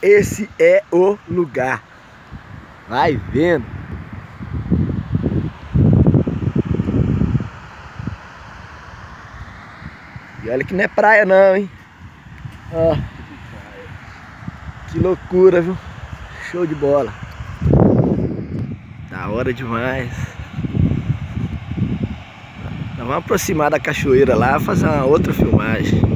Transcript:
esse é o lugar. Vai vendo. E olha que não é praia não, hein? Ó, que loucura, viu? Show de bola. Da hora demais. Nós vamos aproximar da cachoeira lá, fazer uma outra filmagem.